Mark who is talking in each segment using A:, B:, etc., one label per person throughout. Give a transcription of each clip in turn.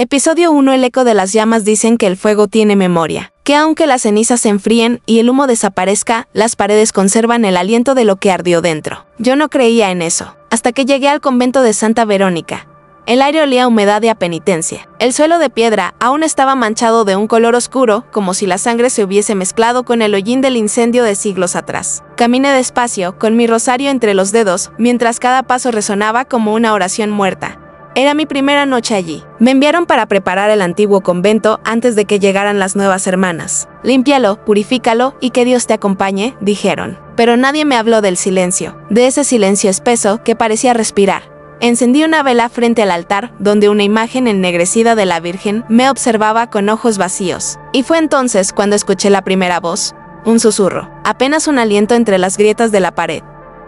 A: Episodio 1. El eco de las llamas. Dicen que el fuego tiene memoria, que aunque las cenizas se enfríen y el humo desaparezca, las paredes conservan el aliento de lo que ardió dentro. Yo no creía en eso, hasta que llegué al convento de Santa Verónica. El aire olía a humedad y a penitencia. El suelo de piedra aún estaba manchado de un color oscuro, como si la sangre se hubiese mezclado con el hollín del incendio de siglos atrás. Caminé despacio, con mi rosario entre los dedos, mientras cada paso resonaba como una oración muerta. Era mi primera noche allí. Me enviaron para preparar el antiguo convento antes de que llegaran las nuevas hermanas. Límpialo, purifícalo y que Dios te acompañe, dijeron. Pero nadie me habló del silencio, de ese silencio espeso que parecía respirar. Encendí una vela frente al altar, donde una imagen ennegrecida de la Virgen me observaba con ojos vacíos. Y fue entonces cuando escuché la primera voz, un susurro, apenas un aliento entre las grietas de la pared.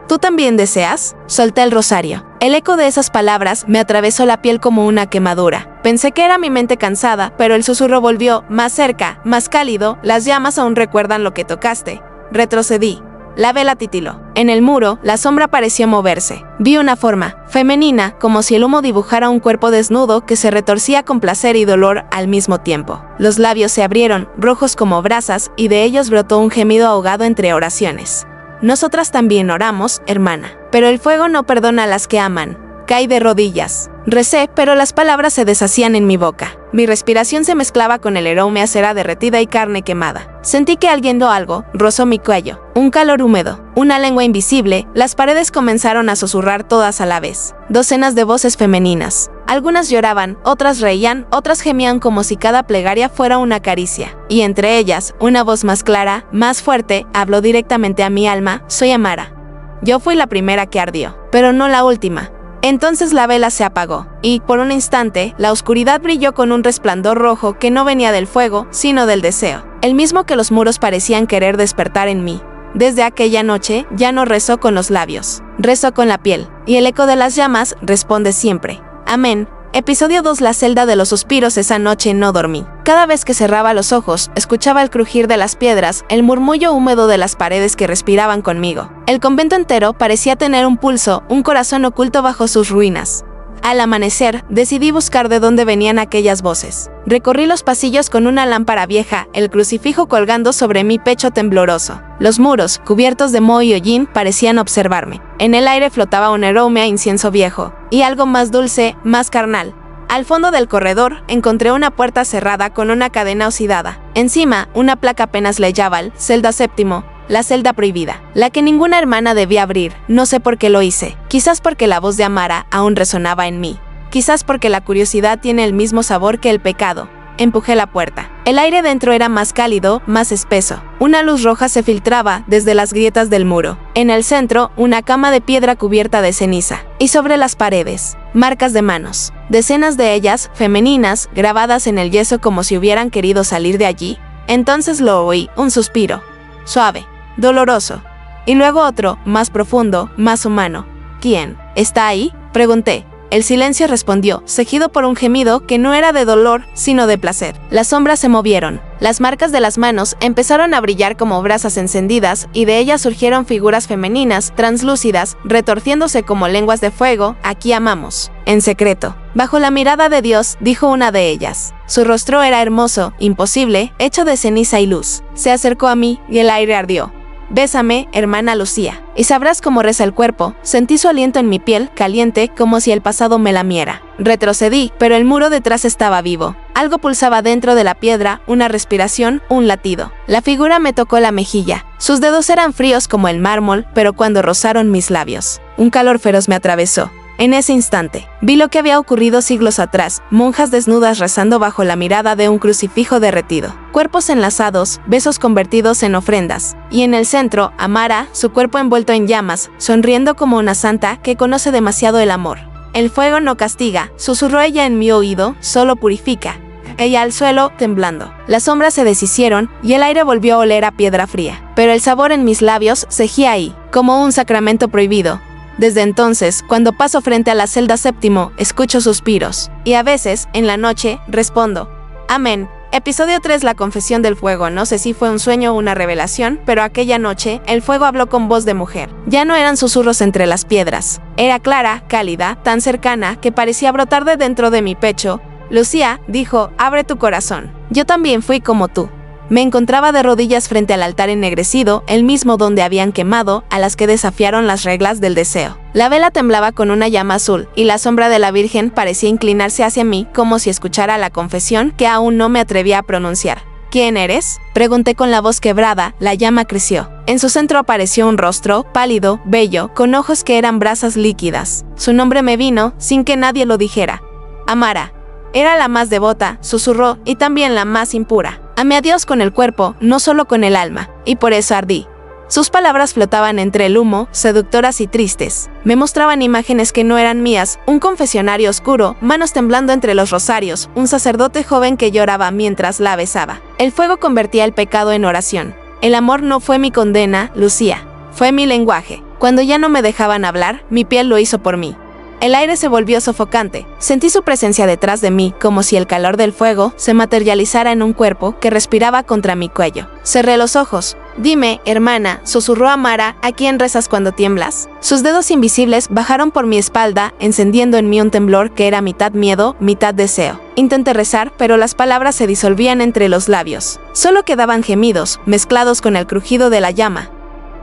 A: ¿Tú también deseas? Solté el rosario. El eco de esas palabras me atravesó la piel como una quemadura. Pensé que era mi mente cansada, pero el susurro volvió, más cerca, más cálido. Las llamas aún recuerdan lo que tocaste. Retrocedí. La vela titiló. En el muro, la sombra pareció moverse. Vi una forma, femenina, como si el humo dibujara un cuerpo desnudo que se retorcía con placer y dolor al mismo tiempo. Los labios se abrieron, rojos como brasas, y de ellos brotó un gemido ahogado entre oraciones. Nosotras también oramos, hermana. Pero el fuego no perdona a las que aman. Caí de rodillas. Recé, pero las palabras se deshacían en mi boca. Mi respiración se mezclaba con el aroma a cera derretida y carne quemada. Sentí que alguien o algo rozó mi cuello. Un calor húmedo, una lengua invisible. Las paredes comenzaron a susurrar todas a la vez. Docenas de voces femeninas. Algunas lloraban, otras reían, otras gemían como si cada plegaria fuera una caricia. Y entre ellas, una voz más clara, más fuerte, habló directamente a mi alma: soy Amara. Yo fui la primera que ardió, pero no la última. Entonces la vela se apagó, y, por un instante, la oscuridad brilló con un resplandor rojo que no venía del fuego, sino del deseo, el mismo que los muros parecían querer despertar en mí. Desde aquella noche, ya no rezo con los labios, rezo con la piel, y el eco de las llamas responde siempre. Amén. Episodio 2. La celda de los suspiros. Esa noche no dormí. Cada vez que cerraba los ojos, escuchaba el crujir de las piedras, el murmullo húmedo de las paredes que respiraban conmigo. El convento entero parecía tener un pulso, un corazón oculto bajo sus ruinas. Al amanecer, decidí buscar de dónde venían aquellas voces. Recorrí los pasillos con una lámpara vieja, el crucifijo colgando sobre mi pecho tembloroso. Los muros, cubiertos de moho y hollín, parecían observarme. En el aire flotaba un aroma a incienso viejo, y algo más dulce, más carnal. Al fondo del corredor, encontré una puerta cerrada con una cadena oxidada. Encima, una placa apenas legible, celda séptimo. La celda prohibida, la que ninguna hermana debía abrir. No sé por qué lo hice. Quizás porque la voz de Amara aún resonaba en mí. Quizás porque la curiosidad tiene el mismo sabor que el pecado. Empujé la puerta. El aire dentro era más cálido, más espeso. Una luz roja se filtraba desde las grietas del muro. En el centro, una cama de piedra cubierta de ceniza. Y sobre las paredes, marcas de manos. Decenas de ellas, femeninas, grabadas en el yeso como si hubieran querido salir de allí. Entonces lo oí, un suspiro. Suave. Doloroso. Y luego otro, más profundo, más humano. ¿Quién? ¿Está ahí? Pregunté. El silencio respondió, seguido por un gemido que no era de dolor, sino de placer. Las sombras se movieron. Las marcas de las manos empezaron a brillar como brasas encendidas, y de ellas surgieron figuras femeninas, translúcidas, retorciéndose como lenguas de fuego. Aquí amamos. En secreto. Bajo la mirada de Dios, dijo una de ellas. Su rostro era hermoso, imposible, hecho de ceniza y luz. Se acercó a mí, y el aire ardió. Bésame, hermana Lucía, y sabrás cómo reza el cuerpo. Sentí su aliento en mi piel, caliente, como si el pasado me lamiera. Retrocedí, pero el muro detrás estaba vivo. Algo pulsaba dentro de la piedra, una respiración, un latido. La figura me tocó la mejilla. Sus dedos eran fríos como el mármol, pero cuando rozaron mis labios, un calor feroz me atravesó. En ese instante, vi lo que había ocurrido siglos atrás, monjas desnudas rezando bajo la mirada de un crucifijo derretido, cuerpos enlazados, besos convertidos en ofrendas, y en el centro, Amara, su cuerpo envuelto en llamas, sonriendo como una santa que conoce demasiado el amor. El fuego no castiga, susurró ella en mi oído, solo purifica. Ella al suelo, temblando. Las sombras se deshicieron, y el aire volvió a oler a piedra fría, pero el sabor en mis labios seguía ahí, como un sacramento prohibido. Desde entonces, cuando paso frente a la celda séptimo, escucho suspiros. Y a veces, en la noche, respondo. Amén. Episodio 3. La confesión del fuego. No sé si fue un sueño o una revelación, pero aquella noche, el fuego habló con voz de mujer. Ya no eran susurros entre las piedras. Era clara, cálida, tan cercana, que parecía brotar de dentro de mi pecho. Lucía, dijo, abre tu corazón. Yo también fui como tú. Me encontraba de rodillas frente al altar ennegrecido, el mismo donde habían quemado a las que desafiaron las reglas del deseo. La vela temblaba con una llama azul, y la sombra de la Virgen parecía inclinarse hacia mí como si escuchara la confesión que aún no me atrevía a pronunciar. ¿Quién eres?, pregunté con la voz quebrada. La llama creció. En su centro apareció un rostro, pálido, bello, con ojos que eran brasas líquidas. Su nombre me vino, sin que nadie lo dijera. Amara. Era la más devota, susurró, y también la más impura. Amé a Dios con el cuerpo, no solo con el alma, y por eso ardí. Sus palabras flotaban entre el humo, seductoras y tristes. Me mostraban imágenes que no eran mías, un confesionario oscuro, manos temblando entre los rosarios, un sacerdote joven que lloraba mientras la besaba. El fuego convertía el pecado en oración. El amor no fue mi condena, Lucía. Fue mi lenguaje. Cuando ya no me dejaban hablar, mi piel lo hizo por mí. El aire se volvió sofocante. Sentí su presencia detrás de mí, como si el calor del fuego se materializara en un cuerpo que respiraba contra mi cuello. Cerré los ojos. Dime, hermana, susurró Amara, ¿a quién rezas cuando tiemblas? Sus dedos invisibles bajaron por mi espalda, encendiendo en mí un temblor que era mitad miedo, mitad deseo. Intenté rezar, pero las palabras se disolvían entre los labios. Solo quedaban gemidos, mezclados con el crujido de la llama.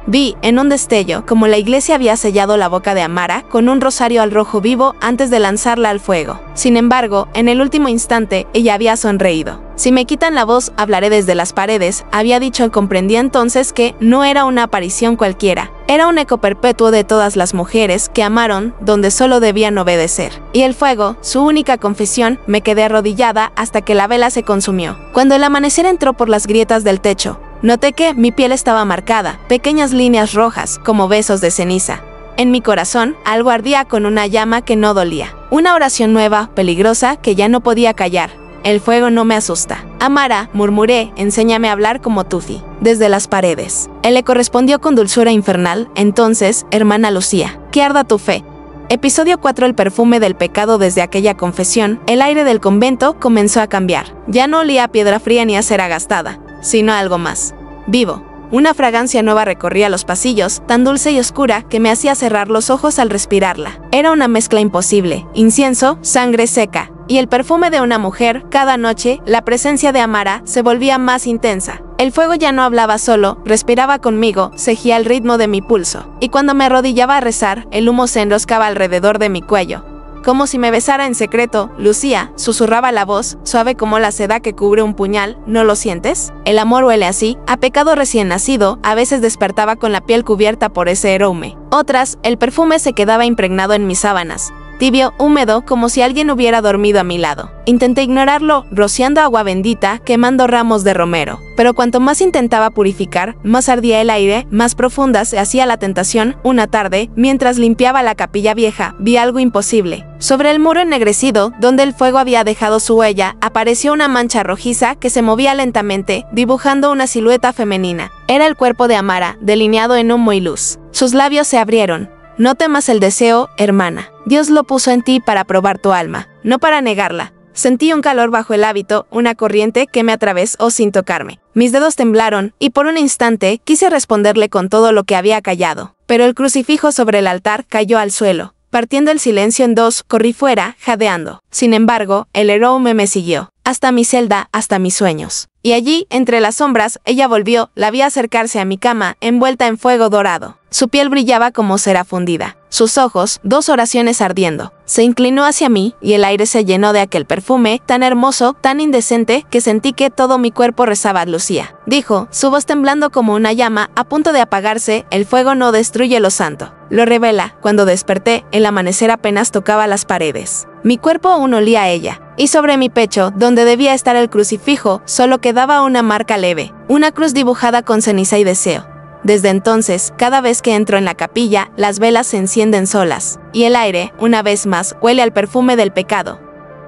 A: Vi, en un destello, como la iglesia había sellado la boca de Amara con un rosario al rojo vivo antes de lanzarla al fuego. Sin embargo, en el último instante, ella había sonreído. Si me quitan la voz, hablaré desde las paredes, había dicho y comprendí entonces que no era una aparición cualquiera. Era un eco perpetuo de todas las mujeres que amaron donde solo debían obedecer. Y el fuego, su única confesión, me quedé arrodillada hasta que la vela se consumió. Cuando el amanecer entró por las grietas del techo, noté que mi piel estaba marcada, pequeñas líneas rojas, como besos de ceniza. En mi corazón, algo ardía con una llama que no dolía. Una oración nueva, peligrosa, que ya no podía callar. El fuego no me asusta. Amara, murmuré, enséñame a hablar como Tufi. Desde las paredes. Él le correspondió con dulzura infernal. Entonces, hermana Lucía, que arda tu fe. Episodio 4. El perfume del pecado. Desde aquella confesión, el aire del convento comenzó a cambiar. Ya no olía a piedra fría ni a cera gastada, sino a algo más vivo. Una fragancia nueva recorría los pasillos, tan dulce y oscura que me hacía cerrar los ojos al respirarla. Era una mezcla imposible: incienso, sangre seca y el perfume de una mujer. Cada noche, la presencia de Amara se volvía más intensa. El fuego ya no hablaba solo, respiraba conmigo, seguía el ritmo de mi pulso. Y cuando me arrodillaba a rezar, el humo se enroscaba alrededor de mi cuello. Como si me besara en secreto. Lucía, susurraba la voz, suave como la seda que cubre un puñal, ¿no lo sientes? El amor huele así, a pecado recién nacido. A veces despertaba con la piel cubierta por ese aroma. Otras, el perfume se quedaba impregnado en mis sábanas. Tibio, húmedo, como si alguien hubiera dormido a mi lado. Intenté ignorarlo, rociando agua bendita, quemando ramos de romero. Pero cuanto más intentaba purificar, más ardía el aire, más profunda se hacía la tentación. Una tarde, mientras limpiaba la capilla vieja, vi algo imposible. Sobre el muro ennegrecido, donde el fuego había dejado su huella, apareció una mancha rojiza que se movía lentamente, dibujando una silueta femenina. Era el cuerpo de Amara, delineado en humo y luz. Sus labios se abrieron. No temas el deseo, hermana. Dios lo puso en ti para probar tu alma, no para negarla. Sentí un calor bajo el hábito, una corriente que me atravesó sin tocarme. Mis dedos temblaron, y por un instante quise responderle con todo lo que había callado. Pero el crucifijo sobre el altar cayó al suelo. Partiendo el silencio en dos, corrí fuera, jadeando. Sin embargo, el héroe me siguió. Hasta mi celda, hasta mis sueños. Y allí, entre las sombras, ella volvió, la vi acercarse a mi cama, envuelta en fuego dorado. Su piel brillaba como cera fundida. Sus ojos, dos oraciones ardiendo. Se inclinó hacia mí, y el aire se llenó de aquel perfume, tan hermoso, tan indecente, que sentí que todo mi cuerpo rezaba. Lucía, dijo, su voz temblando como una llama, a punto de apagarse. El fuego no destruye lo santo, lo revela. Cuando desperté, el amanecer apenas tocaba las paredes. Mi cuerpo aún olía a ella, y sobre mi pecho, donde debía estar el crucifijo, solo quedaba una marca leve, una cruz dibujada con ceniza y deseo. Desde entonces, cada vez que entro en la capilla, las velas se encienden solas, y el aire, una vez más, huele al perfume del pecado.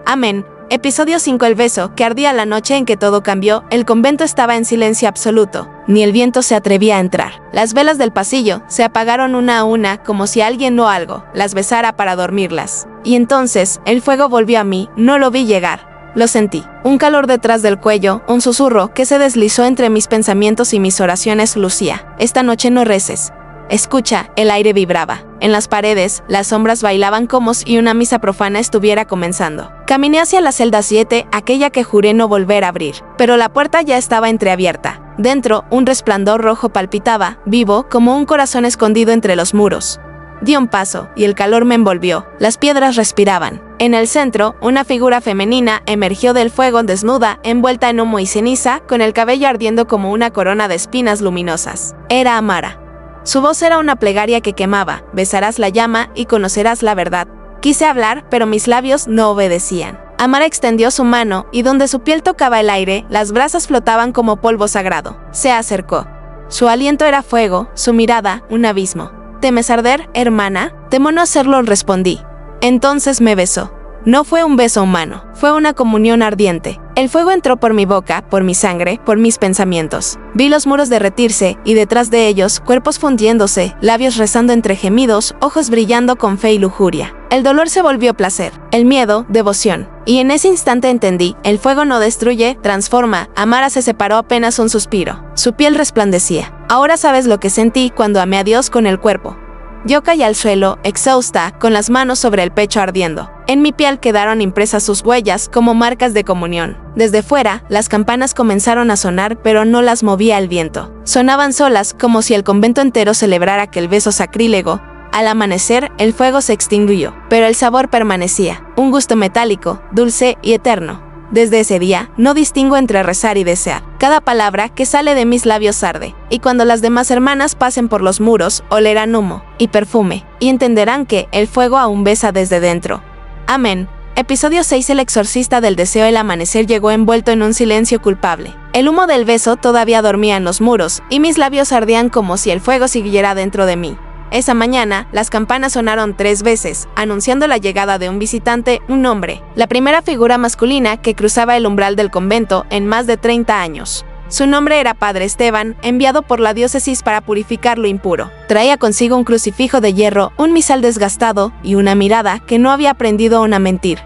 A: Amén. Episodio 5. El beso, que ardía la noche en que todo cambió. El convento estaba en silencio absoluto. Ni el viento se atrevía a entrar. Las velas del pasillo se apagaron una a una, como si alguien o algo las besara para dormirlas. Y entonces, el fuego volvió a mí. No lo vi llegar. Lo sentí. Un calor detrás del cuello, un susurro que se deslizó entre mis pensamientos y mis oraciones. Lucía, esta noche no reces. Escucha, el aire vibraba. En las paredes, las sombras bailaban como si una misa profana estuviera comenzando. Caminé hacia la celda 7, aquella que juré no volver a abrir, pero la puerta ya estaba entreabierta. Dentro, un resplandor rojo palpitaba, vivo, como un corazón escondido entre los muros. Di un paso, y el calor me envolvió. Las piedras respiraban. En el centro, una figura femenina emergió del fuego desnuda, envuelta en humo y ceniza, con el cabello ardiendo como una corona de espinas luminosas. Era Amara. Su voz era una plegaria que quemaba: besarás la llama y conocerás la verdad. Quise hablar, pero mis labios no obedecían. Amara extendió su mano, y donde su piel tocaba el aire, las brasas flotaban como polvo sagrado. Se acercó. Su aliento era fuego, su mirada, un abismo. ¿Temes arder, hermana? Temo no hacerlo, respondí. Entonces me besó. No fue un beso humano, fue una comunión ardiente. El fuego entró por mi boca, por mi sangre, por mis pensamientos. Vi los muros derretirse, y detrás de ellos, cuerpos fundiéndose, labios rezando entre gemidos, ojos brillando con fe y lujuria. El dolor se volvió placer, el miedo, devoción. Y en ese instante entendí, el fuego no destruye, transforma. Amara se separó apenas un suspiro. Su piel resplandecía. Ahora sabes lo que sentí cuando amé a Dios con el cuerpo. Yo caí al suelo, exhausta, con las manos sobre el pecho ardiendo. En mi piel quedaron impresas sus huellas como marcas de comunión. Desde fuera, las campanas comenzaron a sonar, pero no las movía el viento. Sonaban solas, como si el convento entero celebrara aquel beso sacrílego. Al amanecer, el fuego se extinguió, pero el sabor permanecía, un gusto metálico, dulce y eterno. Desde ese día, no distingo entre rezar y desear. Cada palabra que sale de mis labios arde, y cuando las demás hermanas pasen por los muros, olerán humo y perfume, y entenderán que el fuego aún besa desde dentro. Amén. Episodio 6. El exorcista del deseo. El amanecer llegó envuelto en un silencio culpable. El humo del beso todavía dormía en los muros, y mis labios ardían como si el fuego siguiera dentro de mí. Esa mañana, las campanas sonaron 3 veces, anunciando la llegada de un visitante, un hombre, la primera figura masculina que cruzaba el umbral del convento en más de 30 años. Su nombre era Padre Esteban, enviado por la diócesis para purificar lo impuro. Traía consigo un crucifijo de hierro, un misal desgastado y una mirada que no había aprendido aún a mentir.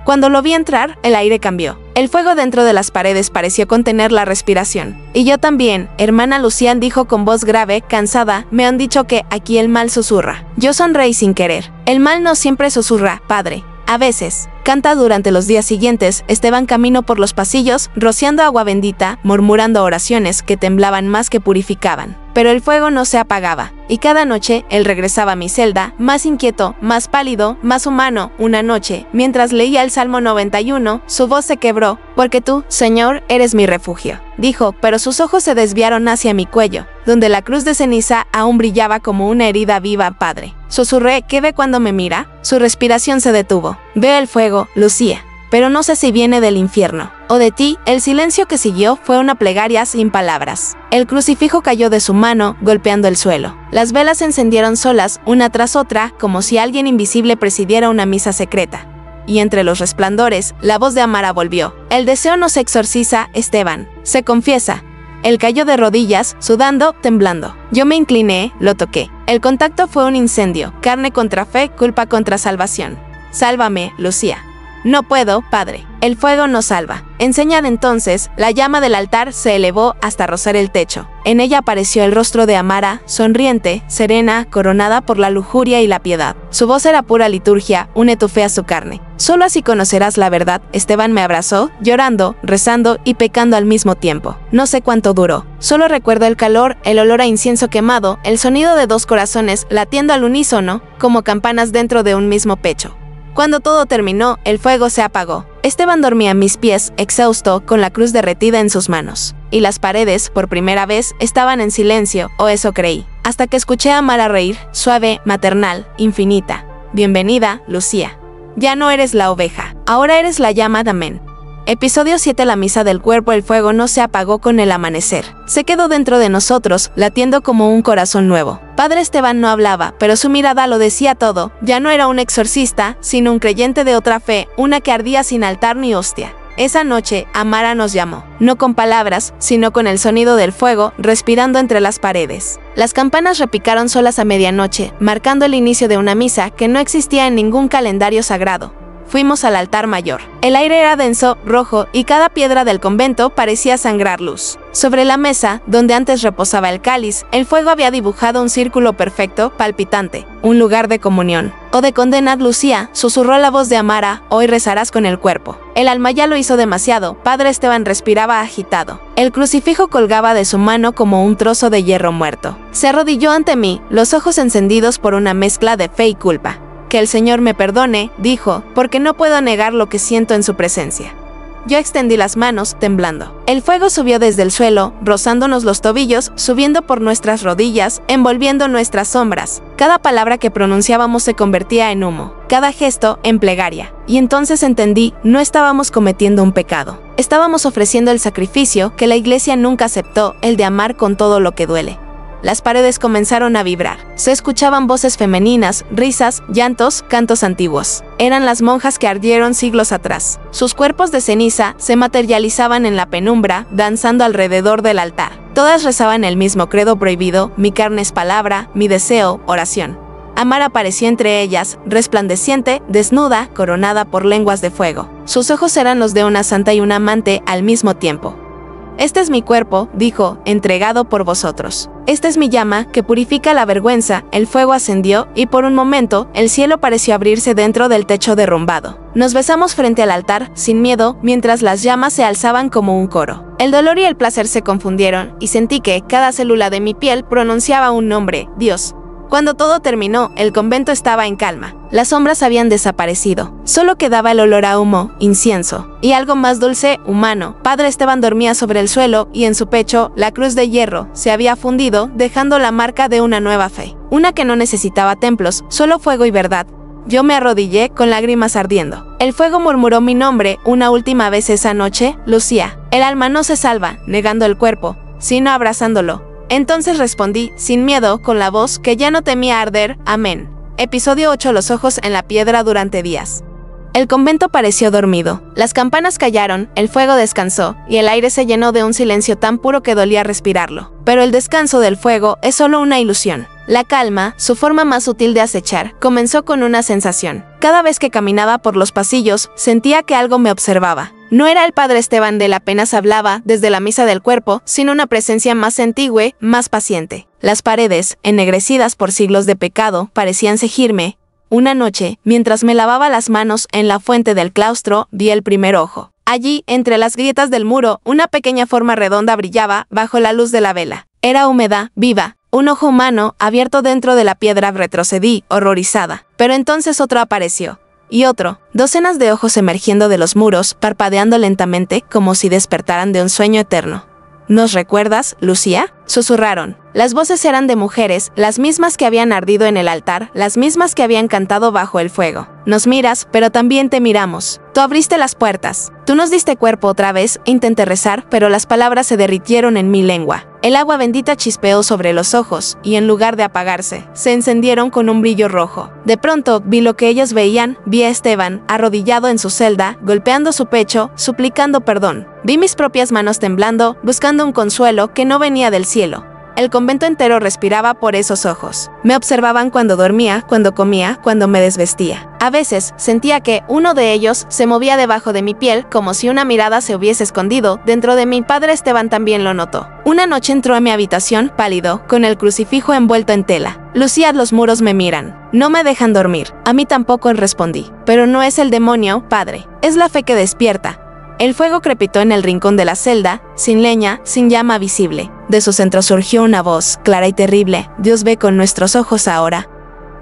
A: Cuando lo vi entrar, el aire cambió. El fuego dentro de las paredes pareció contener la respiración. Y yo también, hermana Lucián, dijo con voz grave, cansada, me han dicho que aquí el mal susurra. Yo sonreí sin querer. El mal no siempre susurra, padre. A veces. Canta. Durante los días siguientes, Esteban caminó por los pasillos, rociando agua bendita, murmurando oraciones que temblaban más que purificaban. Pero el fuego no se apagaba, y cada noche él regresaba a mi celda, más inquieto, más pálido, más humano. Una noche, mientras leía el Salmo 91, su voz se quebró, porque tú, Señor, eres mi refugio, dijo, pero sus ojos se desviaron hacia mi cuello, donde la cruz de ceniza aún brillaba como una herida viva. Padre, susurré, ¿qué ve cuando me mira? Su respiración se detuvo. Veo el fuego, Lucía, pero no sé si viene del infierno o de ti. El silencio que siguió fue una plegaria sin palabras. El crucifijo cayó de su mano, golpeando el suelo. Las velas se encendieron solas, una tras otra, como si alguien invisible presidiera una misa secreta. Y entre los resplandores, la voz de Amara volvió. El deseo no se exorciza, Esteban, se confiesa. Él cayó de rodillas, sudando, temblando. Yo me incliné, lo toqué. El contacto fue un incendio, carne contra fe, culpa contra salvación. Sálvame, Lucía. No puedo, padre. El fuego no salva. Enseñad entonces. La llama del altar se elevó hasta rozar el techo. En ella apareció el rostro de Amara, sonriente, serena, coronada por la lujuria y la piedad. Su voz era pura liturgia, une tu fe a su carne. Solo así conocerás la verdad. Esteban me abrazó, llorando, rezando y pecando al mismo tiempo. No sé cuánto duró. Solo recuerdo el calor, el olor a incienso quemado, el sonido de 2 corazones latiendo al unísono, como campanas dentro de un mismo pecho. Cuando todo terminó, el fuego se apagó. Esteban dormía a mis pies, exhausto, con la cruz derretida en sus manos. Y las paredes, por primera vez, estaban en silencio, o eso creí. Hasta que escuché a Amara reír, suave, maternal, infinita. Bienvenida, Lucía. Ya no eres la oveja, ahora eres la llama. Amén. Episodio 7. La misa del cuerpo. El fuego no se apagó con el amanecer. Se quedó dentro de nosotros, latiendo como un corazón nuevo. Padre Esteban no hablaba, pero su mirada lo decía todo. Ya no era un exorcista, sino un creyente de otra fe, una que ardía sin altar ni hostia. Esa noche, Amara nos llamó, no con palabras, sino con el sonido del fuego, respirando entre las paredes. Las campanas repicaron solas a medianoche, marcando el inicio de una misa que no existía en ningún calendario sagrado. fuimos al altar mayor. El aire era denso, rojo, y cada piedra del convento parecía sangrar luz. Sobre la mesa, donde antes reposaba el cáliz, el fuego había dibujado un círculo perfecto, palpitante, un lugar de comunión. «Oh, de condenad, Lucía», susurró la voz de Amara, «hoy rezarás con el cuerpo». El alma ya lo hizo demasiado, Padre Esteban respiraba agitado. El crucifijo colgaba de su mano como un trozo de hierro muerto. Se arrodilló ante mí, los ojos encendidos por una mezcla de fe y culpa. «Que el Señor me perdone», dijo, «porque no puedo negar lo que siento en su presencia». Yo extendí las manos, temblando. El fuego subió desde el suelo, rozándonos los tobillos, subiendo por nuestras rodillas, envolviendo nuestras sombras. Cada palabra que pronunciábamos se convertía en humo, cada gesto en plegaria. Y entonces entendí, no estábamos cometiendo un pecado. Estábamos ofreciendo el sacrificio que la Iglesia nunca aceptó, el de amar con todo lo que duele. Las paredes comenzaron a vibrar. Se escuchaban voces femeninas, risas, llantos, cantos antiguos. Eran las monjas que ardieron siglos atrás. Sus cuerpos de ceniza se materializaban en la penumbra, danzando alrededor del altar. Todas rezaban el mismo credo prohibido: mi carne es palabra, mi deseo, oración. Amara apareció entre ellas, resplandeciente, desnuda, coronada por lenguas de fuego. Sus ojos eran los de una santa y una amante al mismo tiempo. «Este es mi cuerpo», dijo, «entregado por vosotros. Esta es mi llama, que purifica la vergüenza». El fuego ascendió, y por un momento, el cielo pareció abrirse dentro del techo derrumbado. Nos besamos frente al altar, sin miedo, mientras las llamas se alzaban como un coro. El dolor y el placer se confundieron, y sentí que cada célula de mi piel pronunciaba un nombre: Dios. Cuando todo terminó, el convento estaba en calma. Las sombras habían desaparecido. Solo quedaba el olor a humo, incienso, y algo más dulce, humano. Padre Esteban dormía sobre el suelo, y en su pecho, la cruz de hierro se había fundido, dejando la marca de una nueva fe. Una que no necesitaba templos, solo fuego y verdad. Yo me arrodillé con lágrimas ardiendo. El fuego murmuró mi nombre una última vez esa noche: Lucía. El alma no se salva negando el cuerpo, sino abrazándolo. Entonces respondí, sin miedo, con la voz que ya no temía arder: amén. Episodio 8. Los ojos en la piedra durante días. El convento pareció dormido. Las campanas callaron, el fuego descansó, y el aire se llenó de un silencio tan puro que dolía respirarlo. Pero el descanso del fuego es solo una ilusión. La calma, su forma más sutil de acechar, comenzó con una sensación. Cada vez que caminaba por los pasillos, sentía que algo me observaba. No era el Padre Esteban del apenas hablaba desde la misa del cuerpo, sino una presencia más antigua, más paciente. Las paredes, ennegrecidas por siglos de pecado, parecían seguirme. Una noche, mientras me lavaba las manos en la fuente del claustro, vi el primer ojo. Allí, entre las grietas del muro, una pequeña forma redonda brillaba bajo la luz de la vela. Era húmeda, viva. Un ojo humano, abierto dentro de la piedra. Retrocedí, horrorizada. Pero entonces otro apareció. Y otro. Docenas de ojos emergiendo de los muros, parpadeando lentamente, como si despertaran de un sueño eterno. ¿Nos recuerdas, Lucía?, susurraron. Las voces eran de mujeres, las mismas que habían ardido en el altar, las mismas que habían cantado bajo el fuego. Nos miras, pero también te miramos. Tú abriste las puertas. Tú nos diste cuerpo otra vez. Intenté rezar, pero las palabras se derritieron en mi lengua. El agua bendita chispeó sobre los ojos, y en lugar de apagarse, se encendieron con un brillo rojo. De pronto, vi lo que ellos veían. Vi a Esteban, arrodillado en su celda, golpeando su pecho, suplicando perdón. Vi mis propias manos temblando, buscando un consuelo que no venía del cielo. El convento entero respiraba por esos ojos. Me observaban cuando dormía, cuando comía, cuando me desvestía. A veces sentía que uno de ellos se movía debajo de mi piel, como si una mirada se hubiese escondido dentro de mí. Padre Esteban también lo notó. Una noche entró a mi habitación, pálido, con el crucifijo envuelto en tela. Lucía, los muros me miran. No me dejan dormir. A mí tampoco, respondí. Pero no es el demonio, padre. Es la fe que despierta. El fuego crepitó en el rincón de la celda, sin leña, sin llama visible. De su centro surgió una voz, clara y terrible: Dios ve con nuestros ojos ahora.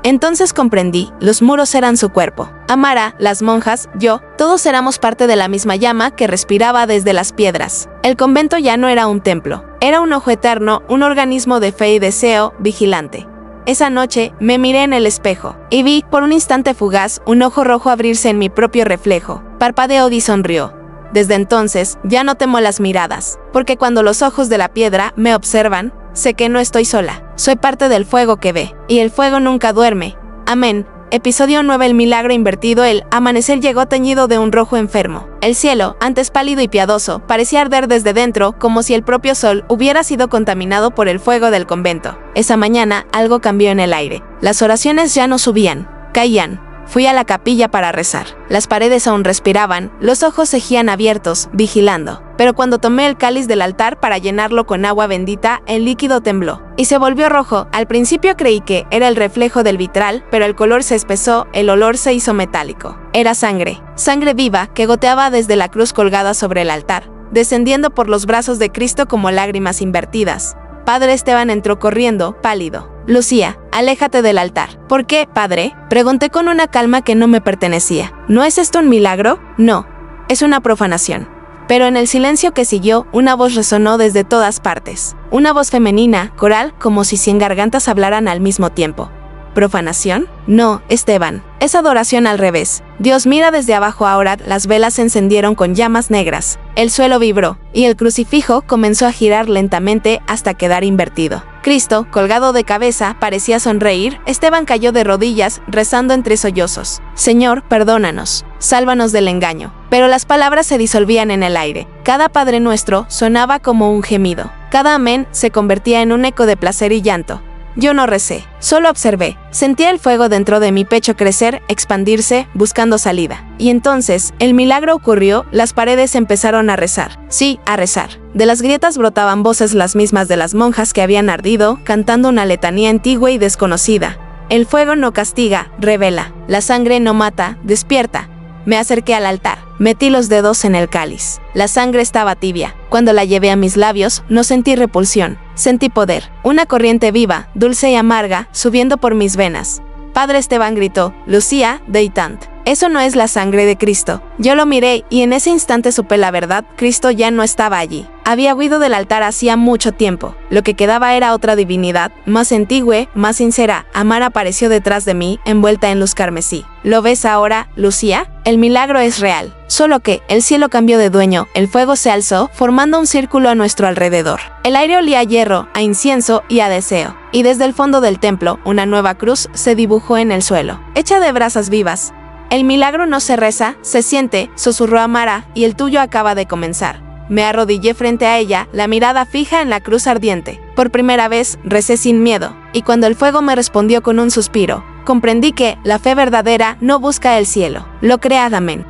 A: Entonces comprendí, los muros eran su cuerpo. Amara, las monjas, yo, todos éramos parte de la misma llama que respiraba desde las piedras. El convento ya no era un templo, era un ojo eterno, un organismo de fe y deseo, vigilante. Esa noche, me miré en el espejo, y vi, por un instante fugaz, un ojo rojo abrirse en mi propio reflejo. Parpadeó y sonrió. Desde entonces, ya no temo las miradas, porque cuando los ojos de la piedra me observan, sé que no estoy sola. Soy parte del fuego que ve, y el fuego nunca duerme. Amén. Episodio 9. El milagro invertido. El amanecer llegó teñido de un rojo enfermo. El cielo, antes pálido y piadoso, parecía arder desde dentro, como si el propio sol hubiera sido contaminado por el fuego del convento. Esa mañana, algo cambió en el aire. Las oraciones ya no subían, caían. Fui a la capilla para rezar. Las paredes aún respiraban, los ojos seguían abiertos, vigilando. Pero cuando tomé el cáliz del altar para llenarlo con agua bendita, el líquido tembló y se volvió rojo. Al principio creí que era el reflejo del vitral, pero el color se espesó, el olor se hizo metálico. Era sangre, sangre viva que goteaba desde la cruz colgada sobre el altar, descendiendo por los brazos de Cristo como lágrimas invertidas. Padre Esteban entró corriendo, pálido. Lucía, aléjate del altar. ¿Por qué, padre? Pregunté con una calma que no me pertenecía. ¿No es esto un milagro? No, es una profanación. Pero en el silencio que siguió, una voz resonó desde todas partes. Una voz femenina, coral, como si 100 gargantas hablaran al mismo tiempo. ¿Profanación? No, Esteban. Es adoración al revés. Dios mira desde abajo ahora, las velas se encendieron con llamas negras. El suelo vibró, y el crucifijo comenzó a girar lentamente hasta quedar invertido. Cristo, colgado de cabeza, parecía sonreír. Esteban cayó de rodillas, rezando entre sollozos. Señor, perdónanos, sálvanos del engaño. Pero las palabras se disolvían en el aire. Cada Padre Nuestro sonaba como un gemido. Cada amén se convertía en un eco de placer y llanto. Yo no recé, solo observé. Sentía el fuego dentro de mi pecho crecer, expandirse, buscando salida. Y entonces, el milagro ocurrió, las paredes empezaron a rezar. Sí, a rezar. De las grietas brotaban voces las mismas de las monjas que habían ardido, cantando una letanía antigua y desconocida. El fuego no castiga, revela. La sangre no mata, despierta. Me acerqué al altar, metí los dedos en el cáliz. La sangre estaba tibia. Cuando la llevé a mis labios, no sentí repulsión, sentí poder. Una corriente viva, dulce y amarga, subiendo por mis venas. Padre Esteban gritó, Lucía, deitant. Eso no es la sangre de Cristo. Yo lo miré y en ese instante supe la verdad, Cristo ya no estaba allí. Había huido del altar hacía mucho tiempo. Lo que quedaba era otra divinidad, más antigua, más sincera. Amara apareció detrás de mí, envuelta en luz carmesí. ¿Lo ves ahora, Lucía? El milagro es real. Solo que el cielo cambió de dueño, el fuego se alzó, formando un círculo a nuestro alrededor. El aire olía a hierro, a incienso y a deseo. Y desde el fondo del templo, una nueva cruz se dibujó en el suelo, hecha de brasas vivas. El milagro no se reza, se siente, susurró Amara, y el tuyo acaba de comenzar. Me arrodillé frente a ella, la mirada fija en la cruz ardiente. Por primera vez, recé sin miedo, y cuando el fuego me respondió con un suspiro, comprendí que la fe verdadera no busca el cielo, lo crea. Amén.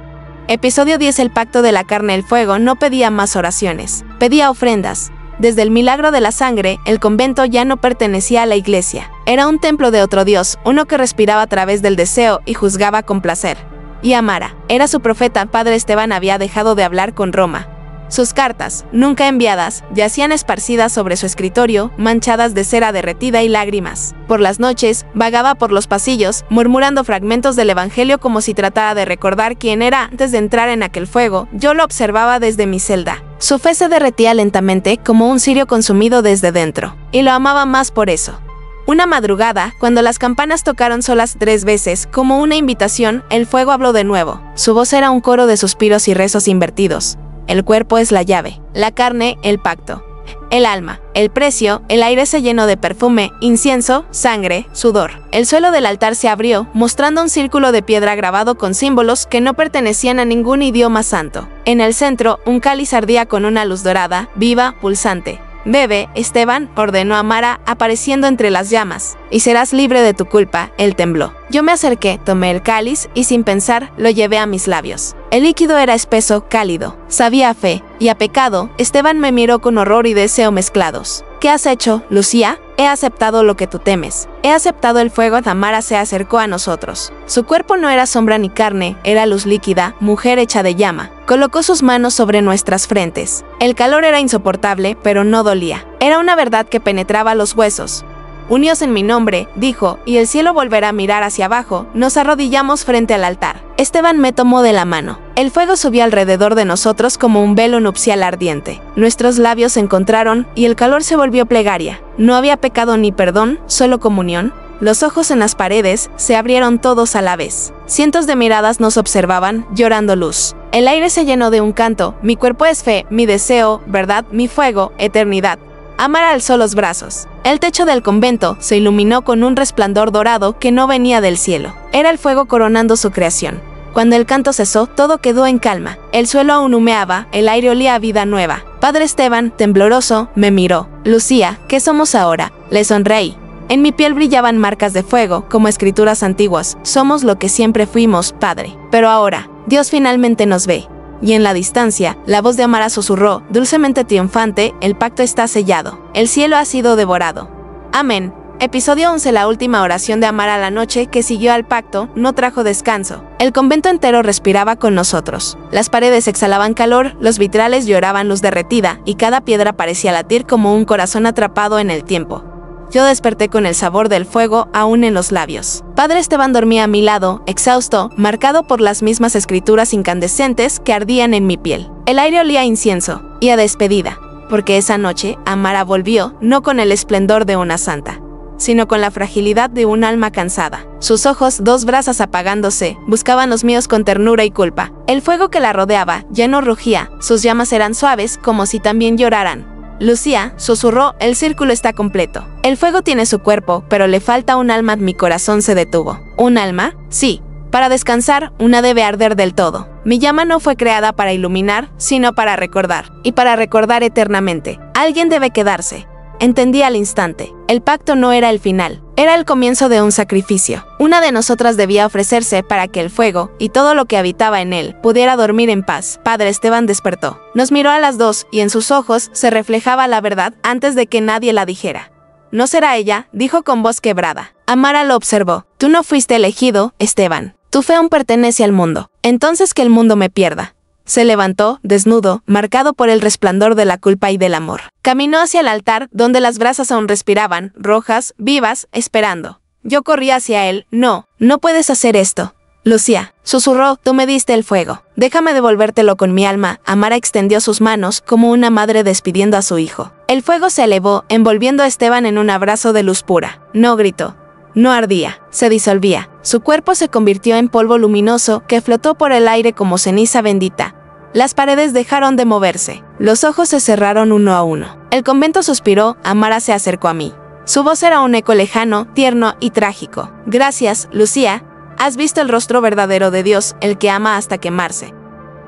A: Episodio 10. El pacto de la carne. El fuego no pedía más oraciones, pedía ofrendas. Desde el milagro de la sangre, el convento ya no pertenecía a la iglesia. Era un templo de otro Dios, uno que respiraba a través del deseo y juzgaba con placer. Y Amara era su profeta. Padre Esteban había dejado de hablar con Roma. Sus cartas, nunca enviadas, yacían esparcidas sobre su escritorio, manchadas de cera derretida y lágrimas. Por las noches, vagaba por los pasillos, murmurando fragmentos del Evangelio como si tratara de recordar quién era antes de entrar en aquel fuego. Yo lo observaba desde mi celda. Su fe se derretía lentamente como un cirio consumido desde dentro, y lo amaba más por eso. Una madrugada, cuando las campanas tocaron solas 3 veces, como una invitación, el fuego habló de nuevo. Su voz era un coro de suspiros y rezos invertidos. El cuerpo es la llave, la carne, el pacto, el alma, el precio. El aire se llenó de perfume, incienso, sangre, sudor. El suelo del altar se abrió, mostrando un círculo de piedra grabado con símbolos que no pertenecían a ningún idioma santo. En el centro, un cáliz ardía con una luz dorada, viva, pulsante. Bebe, Esteban, ordenó Amara, apareciendo entre las llamas, y serás libre de tu culpa. Él tembló. Yo me acerqué, tomé el cáliz y sin pensar, lo llevé a mis labios. El líquido era espeso, cálido, sabía a fe y a pecado. Esteban me miró con horror y deseo mezclados. ¿Qué has hecho, Lucía? He aceptado lo que tú temes. He aceptado el fuego. Amara se acercó a nosotros. Su cuerpo no era sombra ni carne, era luz líquida, mujer hecha de llama. Colocó sus manos sobre nuestras frentes. El calor era insoportable, pero no dolía. Era una verdad que penetraba los huesos. Uníos en mi nombre, dijo, y el cielo volverá a mirar hacia abajo. Nos arrodillamos frente al altar. Esteban me tomó de la mano. El fuego subió alrededor de nosotros como un velo nupcial ardiente. Nuestros labios se encontraron y el calor se volvió plegaria. No había pecado ni perdón, solo comunión. Los ojos en las paredes se abrieron todos a la vez. Cientos de miradas nos observaban, llorando luz. El aire se llenó de un canto. Mi cuerpo es fe, mi deseo, verdad, mi fuego, eternidad. Amara alzó los brazos. El techo del convento se iluminó con un resplandor dorado que no venía del cielo. Era el fuego coronando su creación. Cuando el canto cesó, todo quedó en calma. El suelo aún humeaba, el aire olía a vida nueva. Padre Esteban, tembloroso, me miró. Lucía, ¿qué somos ahora? Le sonreí. En mi piel brillaban marcas de fuego, como escrituras antiguas. Somos lo que siempre fuimos, Padre. Pero ahora, Dios finalmente nos ve. Y en la distancia, la voz de Amara susurró, dulcemente triunfante, el pacto está sellado. El cielo ha sido devorado. Amén. Episodio 11. La última oración de Amara la noche que siguió al pacto no trajo descanso. El convento entero respiraba con nosotros. Las paredes exhalaban calor, los vitrales lloraban luz derretida, y cada piedra parecía latir como un corazón atrapado en el tiempo. Yo desperté con el sabor del fuego aún en los labios. Padre Esteban dormía a mi lado, exhausto, marcado por las mismas escrituras incandescentes que ardían en mi piel. El aire olía a incienso y a despedida, porque esa noche Amara volvió no con el esplendor de una santa, sino con la fragilidad de un alma cansada. Sus ojos, dos brasas apagándose, buscaban los míos con ternura y culpa. El fuego que la rodeaba ya no rugía, sus llamas eran suaves como si también lloraran. Lucía, susurró, el círculo está completo. El fuego tiene su cuerpo, pero le falta un alma. Mi corazón se detuvo. ¿Un alma? Sí. Para descansar, una debe arder del todo. Mi llama no fue creada para iluminar, sino para recordar. Y para recordar eternamente. Alguien debe quedarse. Entendí al instante. El pacto no era el final. Era el comienzo de un sacrificio. Una de nosotras debía ofrecerse para que el fuego, y todo lo que habitaba en él, pudiera dormir en paz. Padre Esteban despertó. Nos miró a las dos, y en sus ojos se reflejaba la verdad antes de que nadie la dijera. No será ella, dijo con voz quebrada. Amara lo observó. Tú no fuiste elegido, Esteban. Tu fe aún pertenece al mundo. Entonces que el mundo me pierda. Se levantó, desnudo, marcado por el resplandor de la culpa y del amor. Caminó hacia el altar, donde las brasas aún respiraban, rojas, vivas, esperando. Yo corrí hacia él. No puedes hacer esto. Lucía, susurró, tú me diste el fuego. Déjame devolvértelo con mi alma. Amara extendió sus manos, como una madre despidiendo a su hijo. El fuego se elevó, envolviendo a Esteban en un abrazo de luz pura. No gritó. No ardía, se disolvía. Su cuerpo se convirtió en polvo luminoso que flotó por el aire como ceniza bendita. Las paredes dejaron de moverse. Los ojos se cerraron uno a uno. El convento suspiró. Amara se acercó a mí. Su voz era un eco lejano, tierno y trágico. Gracias, Lucía. Has visto el rostro verdadero de Dios, el que ama hasta quemarse.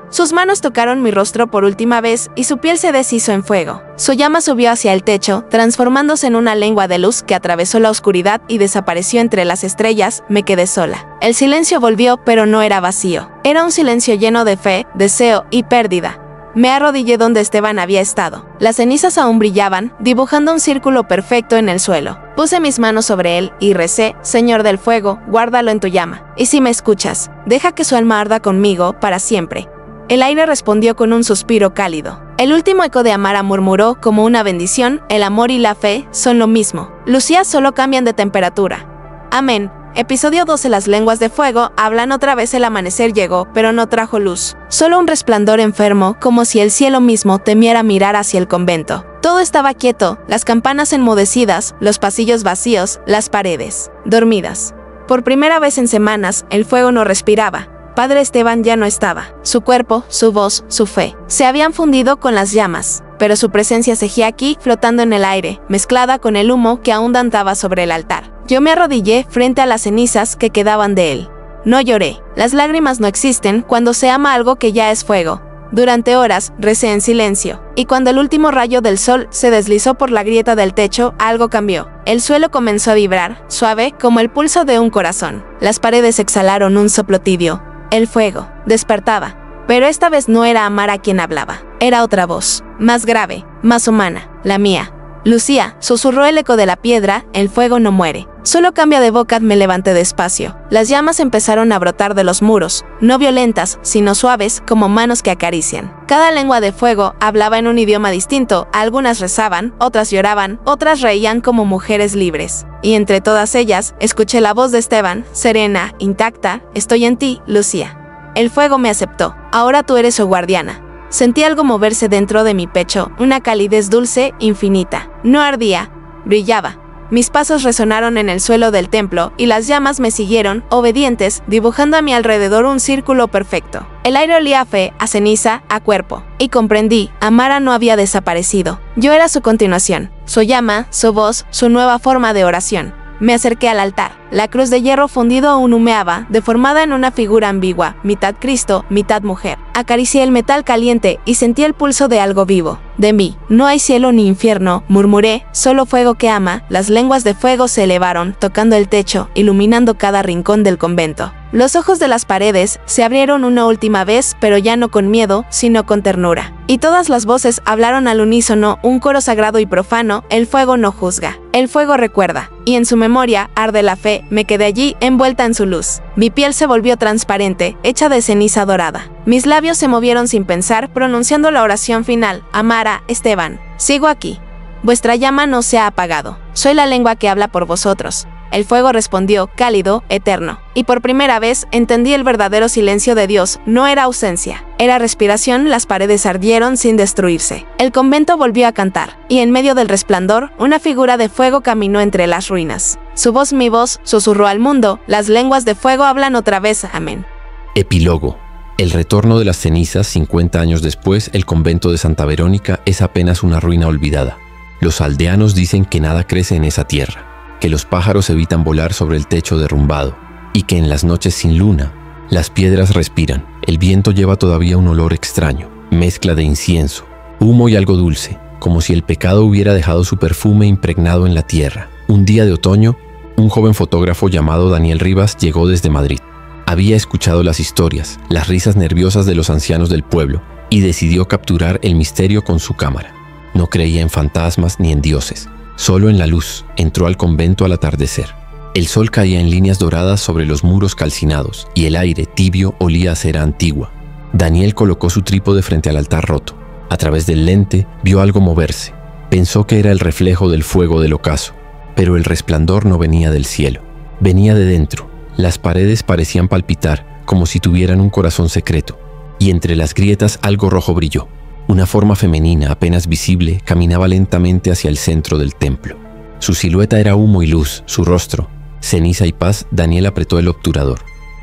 A: Sus manos tocaron mi rostro por última vez y su piel se deshizo en fuego. Su llama subió hacia el techo, transformándose en una lengua de luz que atravesó la oscuridad y desapareció entre las estrellas. Me quedé sola. El silencio volvió, pero no era vacío. Era un silencio lleno de fe, deseo y pérdida. Me arrodillé donde Esteban había estado. Las cenizas aún brillaban, dibujando un círculo perfecto en el suelo. Puse mis manos sobre él y recé, Señor del fuego, guárdalo en tu llama. Y si me escuchas, deja que su alma arda conmigo para siempre. El aire respondió con un suspiro cálido. El último eco de Amara murmuró como una bendición, el amor y la fe son lo mismo. Lucía, solo cambian de temperatura. Amén. Episodio 12. Las lenguas de fuego hablan otra vez. El amanecer llegó, pero no trajo luz. Solo un resplandor enfermo, como si el cielo mismo temiera mirar hacia el convento. Todo estaba quieto, las campanas enmudecidas, los pasillos vacíos, las paredes dormidas. Por primera vez en semanas, el fuego no respiraba. Padre Esteban ya no estaba. Su cuerpo, su voz, su fe, se habían fundido con las llamas, pero su presencia seguía aquí, flotando en el aire, mezclada con el humo que aún danzaba sobre el altar. Yo me arrodillé frente a las cenizas que quedaban de él. No lloré. Las lágrimas no existen cuando se ama algo que ya es fuego. Durante horas recé en silencio, y cuando el último rayo del sol se deslizó por la grieta del techo, algo cambió. El suelo comenzó a vibrar, suave como el pulso de un corazón. Las paredes exhalaron un soplo tibio. El fuego despertaba, pero esta vez no era Amara quien hablaba. Era otra voz, más grave, más humana, la mía. Lucía, susurró el eco de la piedra, el fuego no muere. Solo cambia de boca. Me levanté despacio. Las llamas empezaron a brotar de los muros, no violentas, sino suaves como manos que acarician. Cada lengua de fuego hablaba en un idioma distinto. Algunas rezaban, otras lloraban, otras reían como mujeres libres. Y entre todas ellas, escuché la voz de Esteban, serena, intacta, estoy en ti, Lucía. El fuego me aceptó. Ahora tú eres su guardiana. Sentí algo moverse dentro de mi pecho, una calidez dulce, infinita. No ardía, brillaba. Mis pasos resonaron en el suelo del templo y las llamas me siguieron, obedientes, dibujando a mi alrededor un círculo perfecto. El aire olía a fe, a ceniza, a cuerpo. Y comprendí, Amara no había desaparecido. Yo era su continuación, su llama, su voz, su nueva forma de oración. Me acerqué al altar. La cruz de hierro fundido aún humeaba, deformada en una figura ambigua, mitad Cristo, mitad mujer. Acaricié el metal caliente y sentí el pulso de algo vivo. De mí, no hay cielo ni infierno, murmuré, solo fuego que ama. Las lenguas de fuego se elevaron, tocando el techo, iluminando cada rincón del convento. Los ojos de las paredes se abrieron una última vez, pero ya no con miedo, sino con ternura. Y todas las voces hablaron al unísono, un coro sagrado y profano: el fuego no juzga, el fuego recuerda. Y en su memoria arde la fe. Me quedé allí, envuelta en su luz. Mi piel se volvió transparente, hecha de ceniza dorada. Mis labios se movieron sin pensar, pronunciando la oración final: Amara, Esteban, sigo aquí. Vuestra llama no se ha apagado. Soy la lengua que habla por vosotros. El fuego respondió, cálido, eterno. Y por primera vez entendí el verdadero silencio de Dios. No era ausencia, era respiración. Las paredes ardieron sin destruirse. El convento volvió a cantar, y en medio del resplandor, una figura de fuego caminó entre las ruinas. Su voz, mi voz, susurró al mundo: las lenguas de fuego hablan otra vez. Amén.
B: Epílogo. El retorno de las cenizas. 50 años después, el convento de Santa Verónica es apenas una ruina olvidada. Los aldeanos dicen que nada crece en esa tierra, que los pájaros evitan volar sobre el techo derrumbado, y que en las noches sin luna, las piedras respiran. El viento lleva todavía un olor extraño, mezcla de incienso, humo y algo dulce, como si el pecado hubiera dejado su perfume impregnado en la tierra. Un día de otoño, un joven fotógrafo llamado Daniel Rivas llegó desde Madrid. Había escuchado las historias, las risas nerviosas de los ancianos del pueblo, y decidió capturar el misterio con su cámara. No creía en fantasmas ni en dioses, solo en la luz. Entró al convento al atardecer. El sol caía en líneas doradas sobre los muros calcinados, y el aire tibio olía a cera antigua. Daniel colocó su trípode frente al altar roto. A través del lente vio algo moverse. Pensó que era el reflejo del fuego del ocaso, pero el resplandor no venía del cielo. Venía de dentro. Las paredes parecían palpitar, como si tuvieran un corazón secreto, y entre las grietas algo rojo brilló. Una forma femenina, apenas visible, caminaba lentamente hacia el centro del templo. Su silueta era humo y luz, su rostro, ceniza y paz. Daniel apretó el obturador.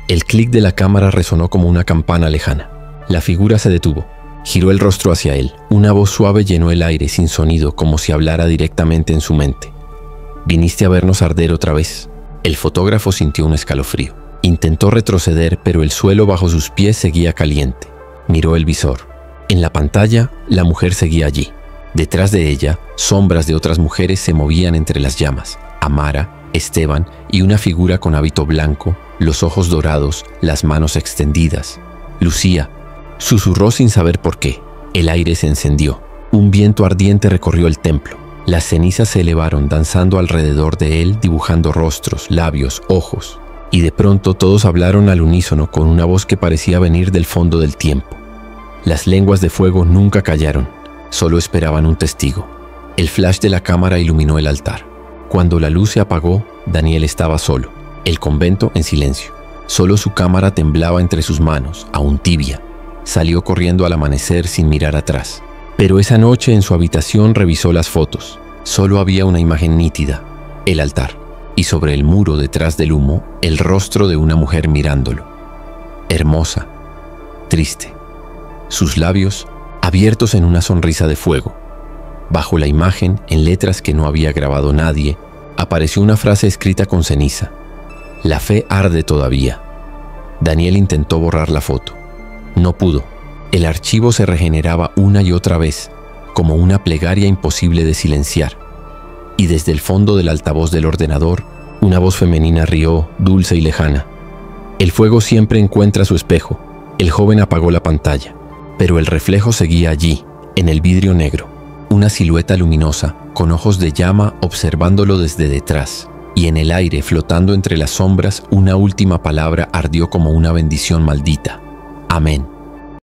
B: El clic de la cámara resonó como una campana lejana. La figura se detuvo. Giró el rostro hacia él. Una voz suave llenó el aire sin sonido, como si hablara directamente en su mente. «¿Viniste a vernos arder otra vez?» El fotógrafo sintió un escalofrío. Intentó retroceder, pero el suelo bajo sus pies seguía caliente. Miró el visor. En la pantalla, la mujer seguía allí. Detrás de ella, sombras de otras mujeres se movían entre las llamas. Amara, Esteban y una figura con hábito blanco, los ojos dorados, las manos extendidas. «Lucía», susurró sin saber por qué. El aire se encendió. Un viento ardiente recorrió el templo. Las cenizas se elevaron, danzando alrededor de él, dibujando rostros, labios, ojos. Y de pronto todos hablaron al unísono con una voz que parecía venir del fondo del tiempo. Las lenguas de fuego nunca callaron, solo esperaban un testigo. El flash de la cámara iluminó el altar. Cuando la luz se apagó, Daniel estaba solo, el convento en silencio. Solo su cámara temblaba entre sus manos, aún tibia. Salió corriendo al amanecer sin mirar atrás. Pero esa noche en su habitación revisó las fotos. Solo había una imagen nítida, el altar, y sobre el muro detrás del humo, el rostro de una mujer mirándolo. Hermosa, triste. Sus labios abiertos en una sonrisa de fuego. Bajo la imagen, en letras que no había grabado nadie, apareció una frase escrita con ceniza: «La fe arde todavía». Daniel intentó borrar la foto. No pudo. El archivo se regeneraba una y otra vez, como una plegaria imposible de silenciar. Y desde el fondo del altavoz del ordenador, una voz femenina rió, dulce y lejana. «El fuego siempre encuentra su espejo». El joven apagó la pantalla. Pero el reflejo seguía allí, en el vidrio negro. Una silueta luminosa, con ojos de llama observándolo desde detrás. Y en el aire, flotando entre las sombras, una última palabra ardió como una bendición maldita: «Amén».